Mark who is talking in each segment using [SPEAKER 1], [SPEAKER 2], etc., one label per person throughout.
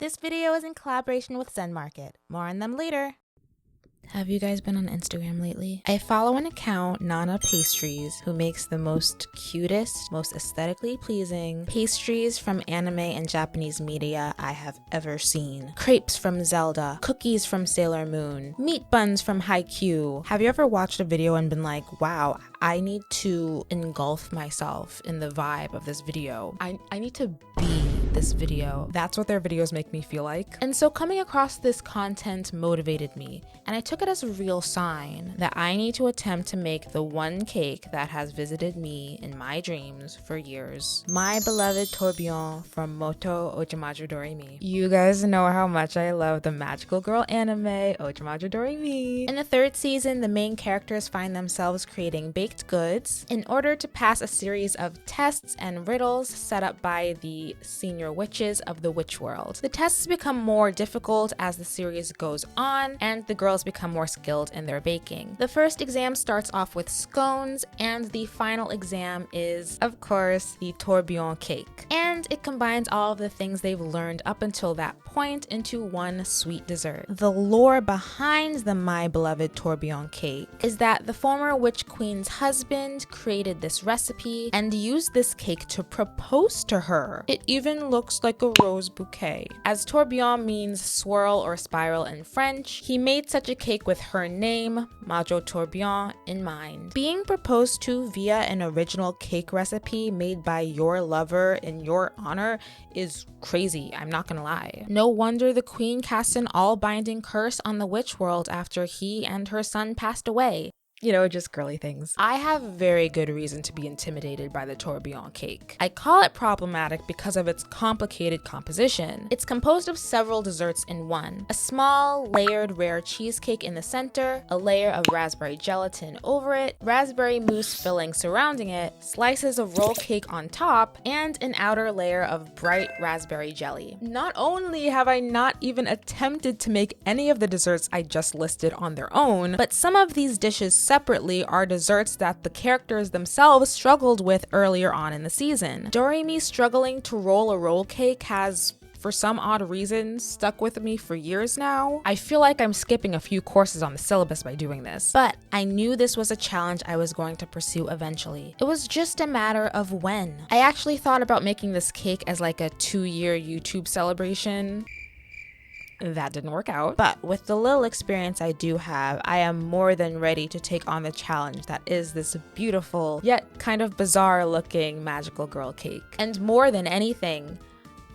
[SPEAKER 1] This video is in collaboration with Zen Market. More on them later. Have you guys been on Instagram lately? I follow an account, Nana Pastries, who makes the most cutest, most aesthetically pleasing pastries from anime and Japanese media I have ever seen. Crepes from Zelda, cookies from Sailor Moon, meat buns from Haikyuu. Have you ever watched a video and been like, wow, I need to engulf myself in the vibe of this video. I need to be this video. That's what their videos make me feel like. And so coming across this content motivated me, and I took it as a real sign that I need to attempt to make the one cake that has visited me in my dreams for years. My Beloved Tourbillon from Moto Ojimaju Doremi. You guys know how much I love the magical girl anime Ojimaju Doremi. In the third season, the main characters find themselves creating baked goods in order to pass a series of tests and riddles set up by the senior witches of the witch world. The tests become more difficult as the series goes on, and the girls become more skilled in their baking. The first exam starts off with scones, and the final exam is, of course, the tourbillon cake. And it combines all of the things they've learned up until that point into one sweet dessert. The lore behind the My Beloved Tourbillon cake is that the former witch queen's husband created this recipe and used this cake to propose to her. It even looks like a rose bouquet. As tourbillon means swirl or spiral in French, he made such a cake with her name, Majo Tourbillon, in mind. Being proposed to via an original cake recipe made by your lover in your honor is crazy, I'm not gonna lie. No wonder the queen cast an all-binding curse on the witch world after he and her son passed away. You know, just girly things. I have very good reason to be intimidated by the tourbillon cake. I call it problematic because of its complicated composition. It's composed of several desserts in one. A small, layered rare cheesecake in the center, a layer of raspberry gelatin over it, raspberry mousse filling surrounding it, slices of roll cake on top, and an outer layer of bright raspberry jelly. Not only have I not even attempted to make any of the desserts I just listed on their own, but some of these dishes separately are desserts that the characters themselves struggled with earlier on in the season. Doreimi struggling to roll a roll cake has, for some odd reason, stuck with me for years now. I feel like I'm skipping a few courses on the syllabus by doing this, but I knew this was a challenge I was going to pursue eventually. It was just a matter of when. I actually thought about making this cake as like a 2-year YouTube celebration. That didn't work out. But with the little experience I do have, I am more than ready to take on the challenge that is this beautiful, yet kind of bizarre looking magical girl cake. And more than anything,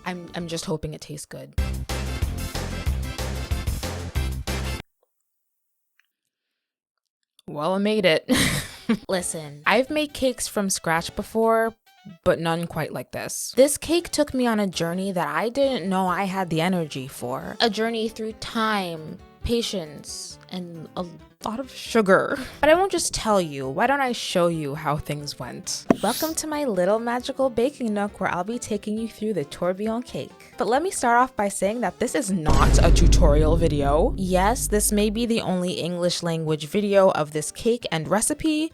[SPEAKER 1] I'm just hoping it tastes good. Well, I made it. Listen, I've made cakes from scratch before, but none quite like this. This cake took me on a journey that I didn't know I had the energy for. A journey through time, patience, and a lot of sugar. But I won't just tell you, why don't I show you how things went? Welcome to my little magical baking nook where I'll be taking you through the tourbillon cake. But let me start off by saying that this is not a tutorial video. Yes, this may be the only English language video of this cake and recipe,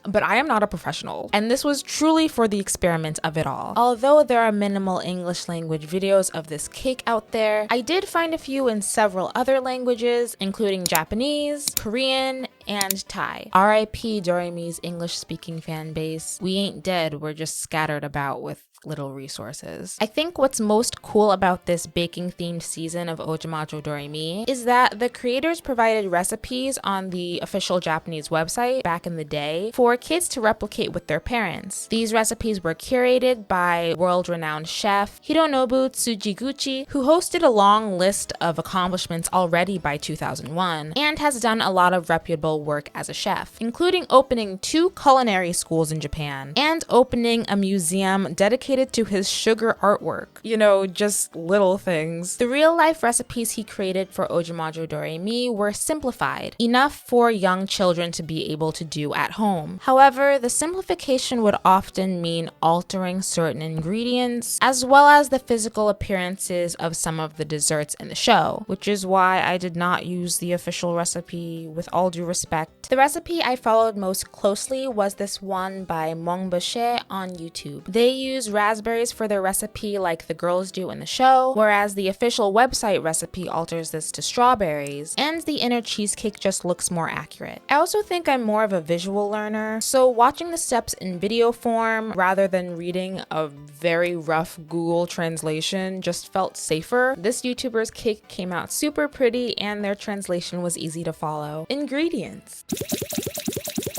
[SPEAKER 1] but I am not a professional, and this was truly for the experiment of it all. Although there are minimal English language videos of this cake out there, I did find a few in several other languages, including Japanese, Korean, and Thai. RIP Doreimi's English-speaking fan base. We ain't dead, we're just scattered about with little resources. I think what's most cool about this baking themed season of Ojimaju Doremi is that the creators provided recipes on the official Japanese website back in the day for kids to replicate with their parents. These recipes were curated by world-renowned chef Hironobu Tsujiguchi, who hosted a long list of accomplishments already by 2001 and has done a lot of reputable work as a chef, including opening 2 culinary schools in Japan and opening a museum dedicated to his sugar artwork. You know, just little things. The real-life recipes he created for Ojimaju Doremi were simplified, enough for young children to be able to do at home. However, the simplification would often mean altering certain ingredients, as well as the physical appearances of some of the desserts in the show, which is why I did not use the official recipe, with all due respect. The recipe I followed most closely was this one by Mongbashe on YouTube. They use raspberries for their recipe like the girls do in the show, whereas the official website recipe alters this to strawberries, and the inner cheesecake just looks more accurate. I also think I'm more of a visual learner, so watching the steps in video form rather than reading a very rough Google translation just felt safer. This YouTuber's cake came out super pretty and their translation was easy to follow. Ingredients.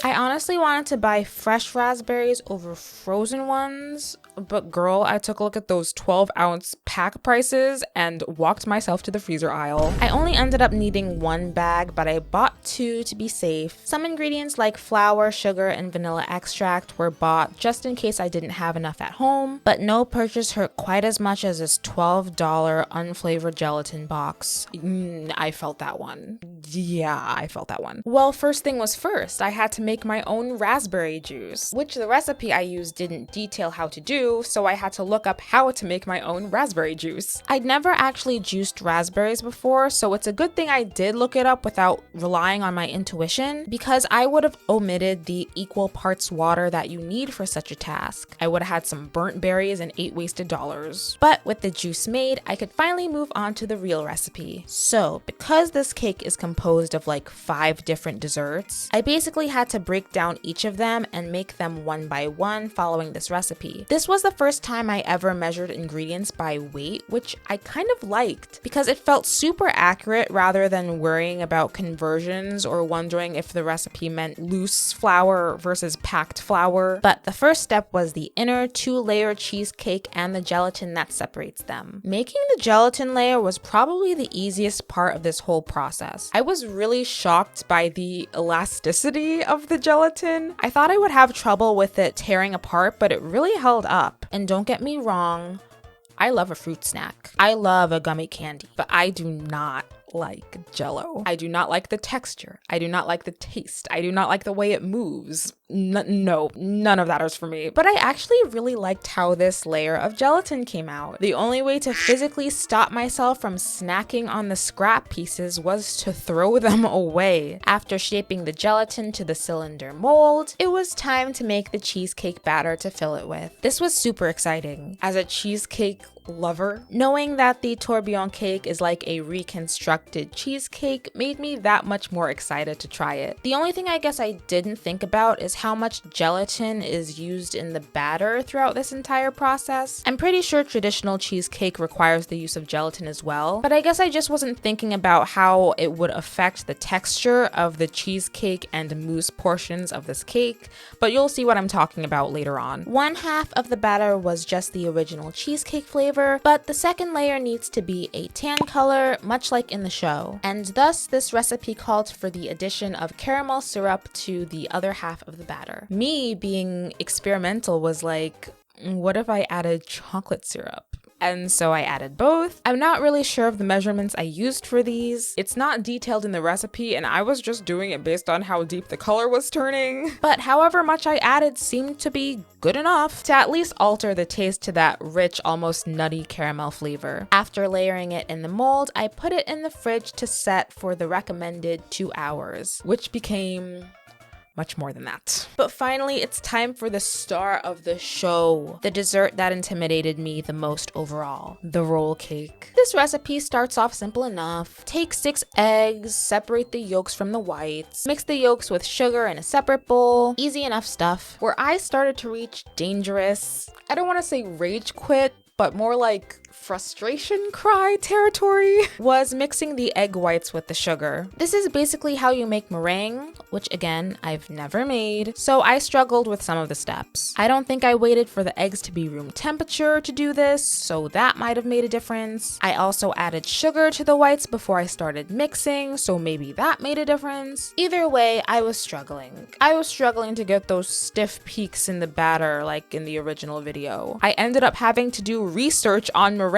[SPEAKER 1] I honestly wanted to buy fresh raspberries over frozen ones, but girl, I took a look at those 12-ounce pack prices and walked myself to the freezer aisle. I only ended up needing 1 bag, but I bought 2 to be safe. Some ingredients like flour, sugar, and vanilla extract were bought just in case I didn't have enough at home, but no purchase hurt quite as much as this $12 unflavored gelatin box. I felt that one. Yeah, I felt that one. Well, first thing was first, I had to make my own raspberry juice, which the recipe I used didn't detail how to do, so I had to look up how to make my own raspberry juice. I'd never actually juiced raspberries before, so it's a good thing I did look it up without relying on my intuition, because I would have omitted the equal parts water that you need for such a task. I would have had some burnt berries and 8 wasted dollars. But with the juice made, I could finally move on to the real recipe. So, because this cake is composed of like 5 different desserts, I basically had to break down each of them and make them one by one following this recipe. This was the first time I ever measured ingredients by weight, which I kind of liked because it felt super accurate rather than worrying about conversions or wondering if the recipe meant loose flour versus packed flour. But the first step was the inner 2-layer cheesecake and the gelatin that separates them. Making the gelatin layer was probably the easiest part of this whole process. I was really shocked by the elasticity of the gelatin. I thought I would have trouble with it tearing apart, but it really held up. And don't get me wrong, I love a fruit snack. I love a gummy candy, but I do not like Jell-O. I do not like the texture. I do not like the taste. I do not like the way it moves. No, none of that is for me. But I actually really liked how this layer of gelatin came out. The only way to physically stop myself from snacking on the scrap pieces was to throw them away. After shaping the gelatin to the cylinder mold, it was time to make the cheesecake batter to fill it with. This was super exciting. As a cheesecake lover, knowing that the tourbillon cake is like a reconstructed cheesecake made me that much more excited to try it. The only thing I guess I didn't think about is how much gelatin is used in the batter throughout this entire process. I'm pretty sure traditional cheesecake requires the use of gelatin as well, but I guess I just wasn't thinking about how it would affect the texture of the cheesecake and mousse portions of this cake, but you'll see what I'm talking about later on. 1/2 of the batter was just the original cheesecake flavor, but the second layer needs to be a tan color, much like in the show. And thus, this recipe called for the addition of caramel syrup to the other half of the batter. Me, being experimental, was like, what if I added chocolate syrup? And so I added both. I'm not really sure of the measurements I used for these. It's not detailed in the recipe, and I was just doing it based on how deep the color was turning. But however much I added seemed to be good enough to at least alter the taste to that rich, almost nutty caramel flavor. After layering it in the mold, I put it in the fridge to set for the recommended 2 hours, which became much more than that. But finally, it's time for the star of the show, the dessert that intimidated me the most overall, the roll cake. This recipe starts off simple enough. Take 6 eggs, separate the yolks from the whites, mix the yolks with sugar in a separate bowl. Easy enough stuff. Where I started to reach dangerous, I don't want to say rage quit, but more like frustration cry territory, was mixing the egg whites with the sugar. This is basically how you make meringue, which again, I've never made, so I struggled with some of the steps. I don't think I waited for the eggs to be room temperature to do this, so that might have made a difference. I also added sugar to the whites before I started mixing, so maybe that made a difference. Either way, I was struggling. I was struggling to get those stiff peaks in the batter like in the original video. I ended up having to do research on meringue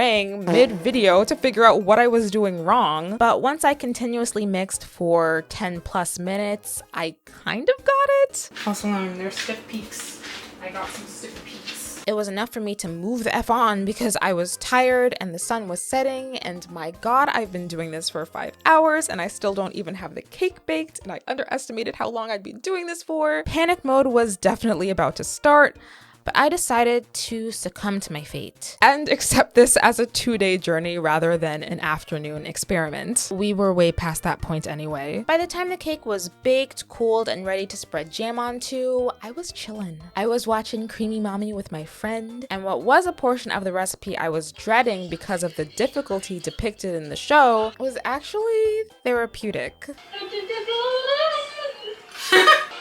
[SPEAKER 1] mid-video to figure out what I was doing wrong, but once I continuously mixed for 10+ minutes, I kind of got it. Also, there's stiff peaks. I got some stiff peaks. It was enough for me to move the F on because I was tired and the sun was setting, and my god, I've been doing this for 5 hours and I still don't even have the cake baked, and I underestimated how long I'd be doing this for. Panic mode was definitely about to start. But I decided to succumb to my fate and accept this as a 2-day journey rather than an afternoon experiment. We were way past that point anyway. By the time the cake was baked, cooled, and ready to spread jam onto, I was chillin'. I was watching Creamy Mommy with my friend, and what was a portion of the recipe I was dreading because of the difficulty depicted in the show was actually therapeutic.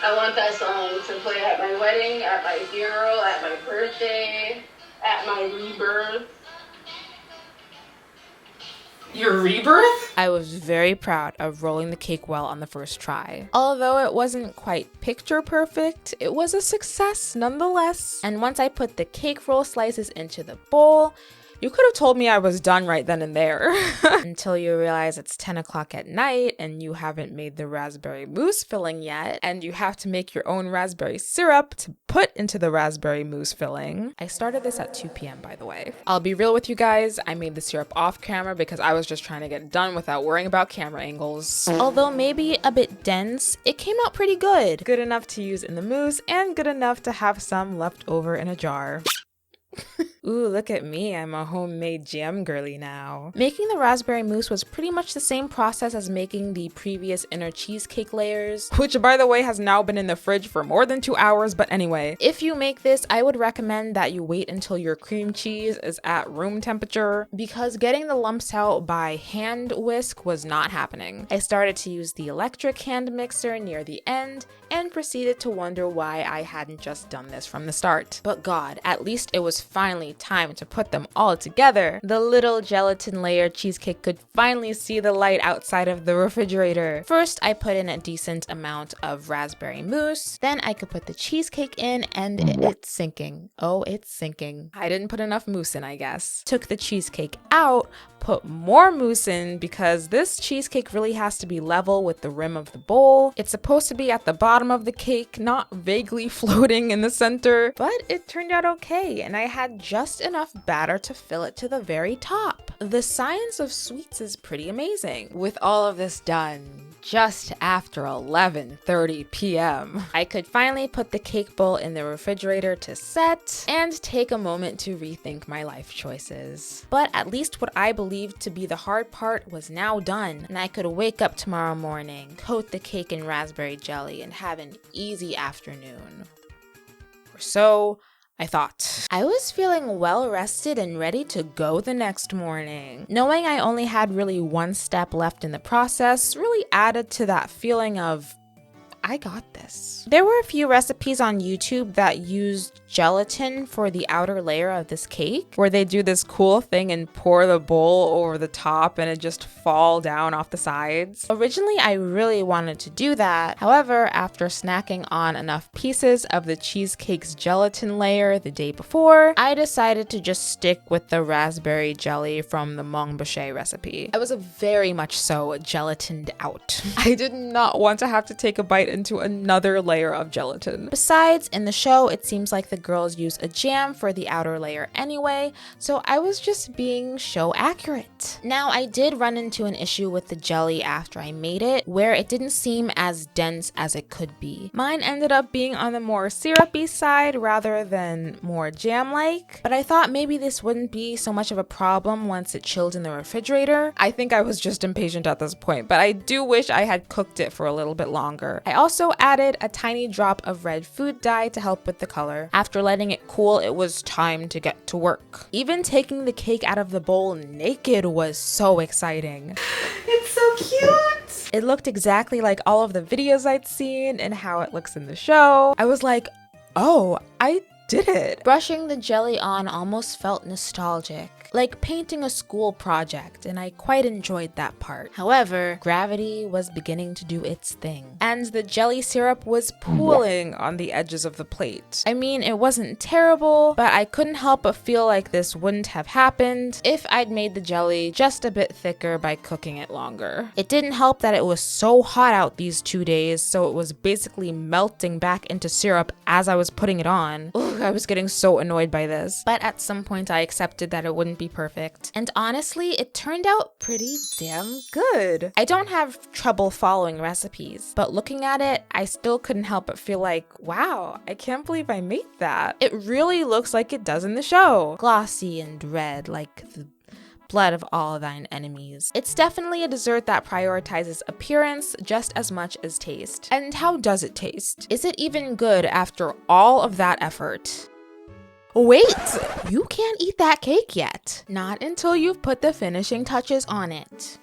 [SPEAKER 2] I want that song to play at my wedding, at my funeral, at my birthday, at my rebirth.
[SPEAKER 3] Your rebirth?
[SPEAKER 1] I was very proud of rolling the cake well on the first try. Although it wasn't quite picture perfect, it was a success nonetheless. And once I put the cake roll slices into the bowl, you could have told me I was done right then and there. Until you realize it's 10 o'clock at night and you haven't made the raspberry mousse filling yet, and you have to make your own raspberry syrup to put into the raspberry mousse filling. I started this at 2 p.m. by the way. I'll be real with you guys, I made the syrup off camera because I was just trying to get it done without worrying about camera angles. Although maybe a bit dense, it came out pretty good. Good enough to use in the mousse and good enough to have some left over in a jar. Ooh, look at me, I'm a homemade jam girly now. Making the raspberry mousse was pretty much the same process as making the previous inner cheesecake layers, which by the way has now been in the fridge for more than 2 hours, but anyway. If you make this, I would recommend that you wait until your cream cheese is at room temperature, because getting the lumps out by hand whisk was not happening. I started to use the electric hand mixer near the end, and proceeded to wonder why I hadn't just done this from the start. But God, at least it was finally time to put them all together. The little gelatin layer cheesecake could finally see the light outside of the refrigerator. First, I put in a decent amount of raspberry mousse. Then I could put the cheesecake in, and it's sinking. Oh, it's sinking. I didn't put enough mousse in, I guess. Took the cheesecake out, put more mousse in because this cheesecake really has to be level with the rim of the bowl. It's supposed to be at the bottom of the cake, not vaguely floating in the center, but it turned out okay, and I had just enough batter to fill it to the very top. The science of sweets is pretty amazing. With all of this done, just after 11:30 p.m. I could finally put the cake bowl in the refrigerator to set and take a moment to rethink my life choices. But at least what I believed to be the hard part was now done, and I could wake up tomorrow morning, coat the cake in raspberry jelly, and have an easy afternoon. Or so I thought. I was feeling well rested and ready to go the next morning. Knowing I only had really one step left in the process really added to that feeling of, I got this. There were a few recipes on YouTube that used gelatin for the outer layer of this cake, where they do this cool thing and pour the bowl over the top and it just fall down off the sides. Originally, I really wanted to do that. However, after snacking on enough pieces of the cheesecake's gelatin layer the day before, I decided to just stick with the raspberry jelly from the Monbouche recipe. I was very much so gelatined out. I did not want to have to take a bite into another layer of gelatin. Besides, in the show, it seems like the girls use a jam for the outer layer anyway, so I was just being show accurate. Now, I did run into an issue with the jelly after I made it, where it didn't seem as dense as it could be. Mine ended up being on the more syrupy side rather than more jam-like, but I thought maybe this wouldn't be so much of a problem once it chilled in the refrigerator. I think I was just impatient at this point, but I do wish I had cooked it for a little bit longer. I also added a tiny drop of red food dye to help with the color. After letting it cool, it was time to get to work. Even taking the cake out of the bowl naked was so exciting.
[SPEAKER 3] It's so cute!
[SPEAKER 1] It looked exactly like all of the videos I'd seen and how it looks in the show. I was like, oh, I did it. Brushing the jelly on almost felt nostalgic, like painting a school project, and I quite enjoyed that part. However, gravity was beginning to do its thing, and the jelly syrup was pooling on the edges of the plate. I mean, it wasn't terrible, but I couldn't help but feel like this wouldn't have happened if I'd made the jelly just a bit thicker by cooking it longer. It didn't help that it was so hot out these 2 days, so it was basically melting back into syrup as I was putting it on. Ugh, I was getting so annoyed by this. But at some point I accepted that it wouldn't be perfect. And honestly, it turned out pretty damn good. I don't have trouble following recipes, but looking at it, I still couldn't help but feel like, wow, I can't believe I made that. It really looks like it does in the show. Glossy and red like the blood of all thine enemies. It's definitely a dessert that prioritizes appearance just as much as taste. And how does it taste? Is it even good after all of that effort? Wait, you can't eat that cake yet. Not until you've put the finishing touches on it.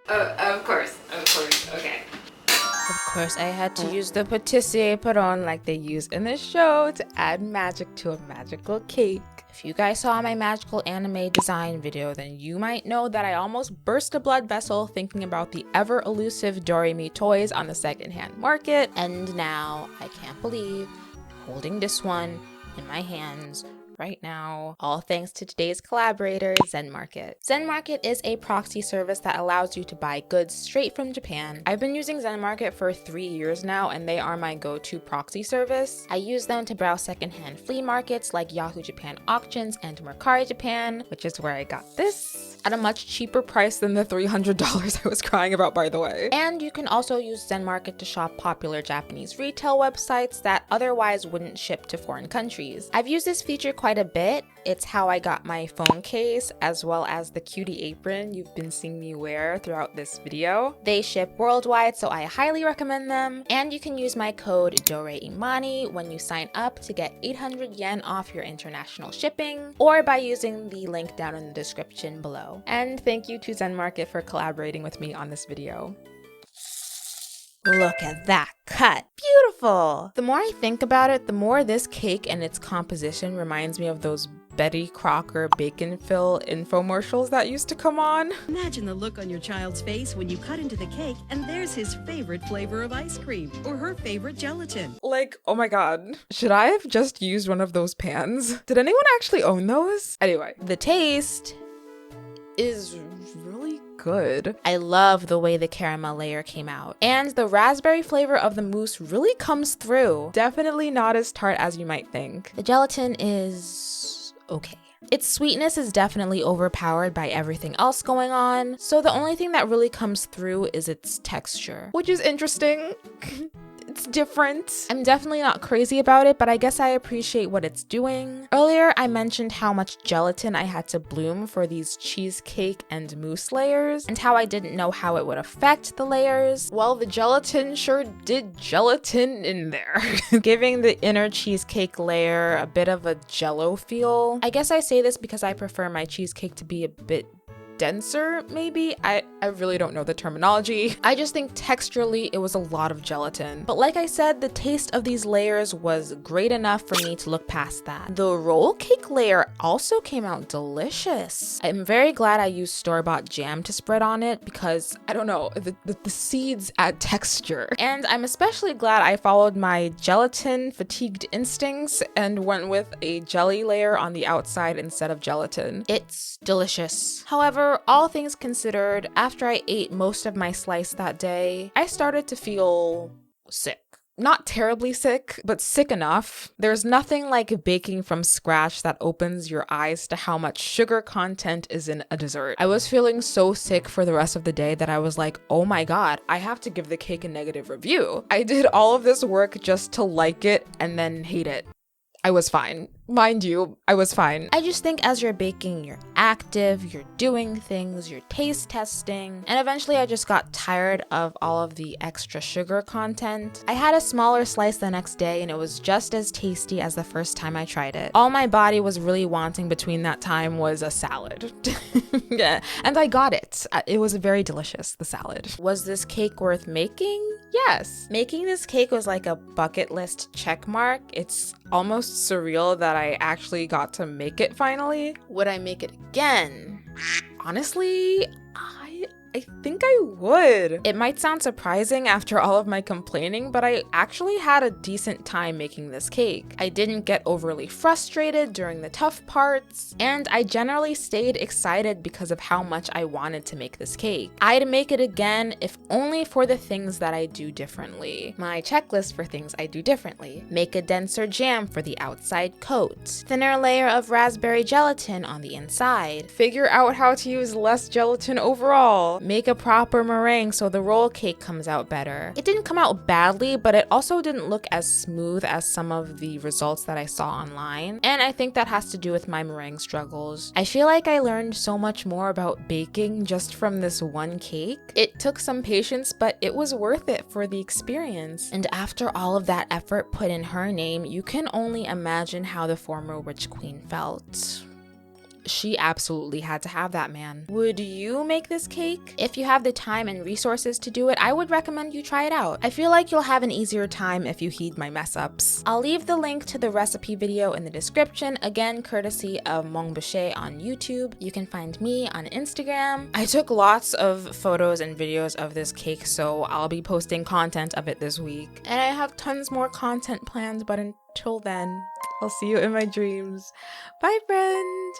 [SPEAKER 3] Of course, okay.
[SPEAKER 1] Of course, I had to use the pâtissier peron like they use in the show to add magic to a magical cake. If you guys saw my magical anime design video, then you might know that I almost burst a blood vessel thinking about the ever-elusive Doreimani toys on the secondhand market. And now, I can't believe holding this one in my hands right now, all thanks to today's collaborator, Zen Market. Zen Market is a proxy service that allows you to buy goods straight from Japan. I've been using Zen Market for 3 years now, and they are my go-to proxy service. I use them to browse secondhand flea markets like Yahoo Japan Auctions and Mercari Japan, which is where I got this, at a much cheaper price than the $300 I was crying about, by the way. And you can also use Zen Market to shop popular Japanese retail websites that otherwise wouldn't ship to foreign countries. I've used this feature quite a bit. It's how I got my phone case, as well as the cutie apron you've been seeing me wear throughout this video. They ship worldwide, so I highly recommend them. And you can use my code Doreimani when you sign up to get 800 yen off your international shipping, or by using the link down in the description below. And thank you to Zen Market for collaborating with me on this video. Look at that cut. Beautiful! The more I think about it, the more this cake and its composition reminds me of those Betty Crocker bacon fill infomercials that used to come on.
[SPEAKER 4] Imagine the look on your child's face when you cut into the cake and there's his favorite flavor of ice cream or her favorite gelatin.
[SPEAKER 1] Like, oh my god. Should I have just used one of those pans? Did anyone actually own those? Anyway, the taste is really good. I love the way the caramel layer came out. And the raspberry flavor of the mousse really comes through. Definitely not as tart as you might think. The gelatin is okay. Its sweetness is definitely overpowered by everything else going on, so the only thing that really comes through is its texture, which is interesting. It's different. I'm definitely not crazy about it, but I guess I appreciate what it's doing. Earlier, I mentioned how much gelatin I had to bloom for these cheesecake and mousse layers, and how I didn't know how it would affect the layers. Well, the gelatin sure did gelatin in there, giving the inner cheesecake layer a bit of a jello feel. I guess I say this because I prefer my cheesecake to be a bit denser, maybe? I really don't know the terminology. I just think texturally it was a lot of gelatin. But like I said, the taste of these layers was great enough for me to look past that. The roll cake layer also came out delicious. I'm very glad I used store-bought jam to spread on it because, I don't know, the seeds add texture. And I'm especially glad I followed my gelatin fatigued instincts and went with a jelly layer on the outside instead of gelatin. It's delicious. However, all things considered, after I ate most of my slice that day, I started to feel sick. Not terribly sick, but sick enough. There's nothing like baking from scratch that opens your eyes to how much sugar content is in a dessert. I was feeling so sick for the rest of the day that I was like, oh my god, I have to give the cake a negative review. I did all of this work just to like it and then hate it. I was fine. Mind you, I was fine. I just think as you're baking, you're active, you're doing things, you're taste testing, and eventually I just got tired of all of the extra sugar content. I had a smaller slice the next day and it was just as tasty as the first time I tried it. All my body was really wanting between that time was a salad. Yeah, and I got it. It was very delicious, the salad. Was this cake worth making? Yes. Making this cake was like a bucket list check mark. It's almost surreal that I actually got to make it finally. Would I make it again? Honestly, I think I would. It might sound surprising after all of my complaining, but I actually had a decent time making this cake. I didn't get overly frustrated during the tough parts, and I generally stayed excited because of how much I wanted to make this cake. I'd make it again if only for the things that I do differently. My checklist for things I do differently: make a denser jam for the outside coat, thinner layer of raspberry gelatin on the inside, figure out how to use less gelatin overall, make a proper meringue so the roll cake comes out better. It didn't come out badly, but it also didn't look as smooth as some of the results that I saw online, and I think that has to do with my meringue struggles. I feel like I learned so much more about baking just from this one cake. It took some patience, but it was worth it for the experience. And after all of that effort put in her name, you can only imagine how the former witch queen felt. She absolutely had to have that man. Would you make this cake? If you have the time and resources to do it, I would recommend you try it out. I feel like you'll have an easier time if you heed my mess ups. I'll leave the link to the recipe video in the description, again courtesy of Mon Boucher on YouTube. You can find me on Instagram. I took lots of photos and videos of this cake, so I'll be posting content of it this week. And I have tons more content planned, but until then, I'll see you in my dreams. Bye, friend!